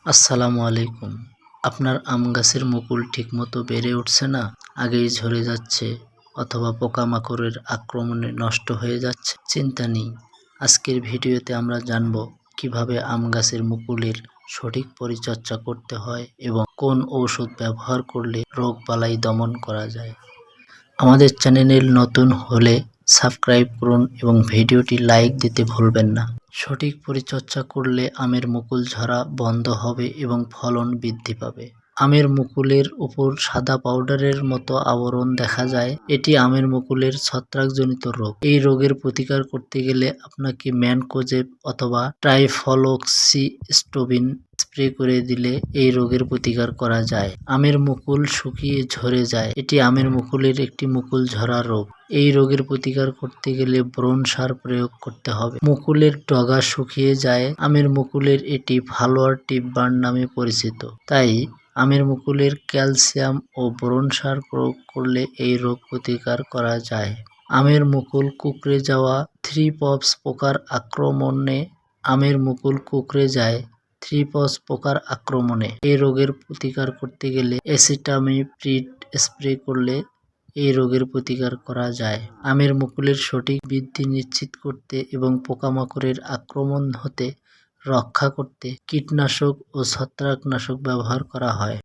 আসসালামু আলাইকুম। আপনার আম গাছের মুকুল ঠিকমতো বেড়ে উঠছে না, আগেই ঝরে যাচ্ছে অথবা পোকামাকড়ের আক্রমণে নষ্ট হয়ে যাচ্ছে? চিন্তা নেই, আজকের ভিডিওতে আমরা জানব কিভাবে আম গাছের মুকুলের সঠিক পরিচর্যা করতে হয় এবং কোন ঔষধ ব্যবহার করলে রোগবালাই দমন করা যায়। আমাদের চ্যানেলে নতুন হলে সাবস্ক্রাইব করুন এবং ভিডিওটি লাইক দিতে ভুলবেন না। সঠিক পরিচর্যা করলে আমের মুকুল ঝরা বন্ধ হবে এবং ফলন বৃদ্ধি পাবে। আমের মুকুলের উপর সাদা পাউডারের মতো আবরণ দেখা যায়, এটি আমের মুকুলের ছত্রাকজনিত রোগ। এই রোগের প্রতিকার করতে গেলে আপনাকে ম্যানকোজেব অথবা ট্রাইফ্লক্সিস্টোবিন স্প্রে করে দিলে এই রোগের প্রতিকার করা যায়। আমের মুকুল শুকিয়ে ঝরে যায়, এটি আমের মুকুলের একটি মুকুল ঝরা রোগ। এই রোগের প্রতিকার করতে গেলে বোরন সার প্রয়োগ করতে হবে। মুকুলের ডগা শুকিয়ে যায়, আমের মুকুলের এটি ফ্লাওয়ার টিপ বার্ন নামে পরিচিত। তাই আমের মুকুলের ক্যালসিয়াম ও বোরন সার প্রয়োগ করলে এই রোগ প্রতিকার করা যায়। আমের মুকুল কুঁকড়ে যাওয়া থ্রিপস পোকার আক্রমণে আমের মুকুল কুঁকড়ে যায় থ্রিপস পোকার আক্রমণে এই রোগের প্রতিকার করতে গেলে অ্যাসিটামিপ্রিড স্প্রে করলে এই রোগের প্রতিকার করা যায়। আমের মুকুলের সঠিক বৃদ্ধি নিশ্চিত করতে এবং পোকামাকড়ের আক্রমণ হতে রক্ষা করতে কীটনাশক ও ছত্রাকনাশক ব্যবহার করা হয়।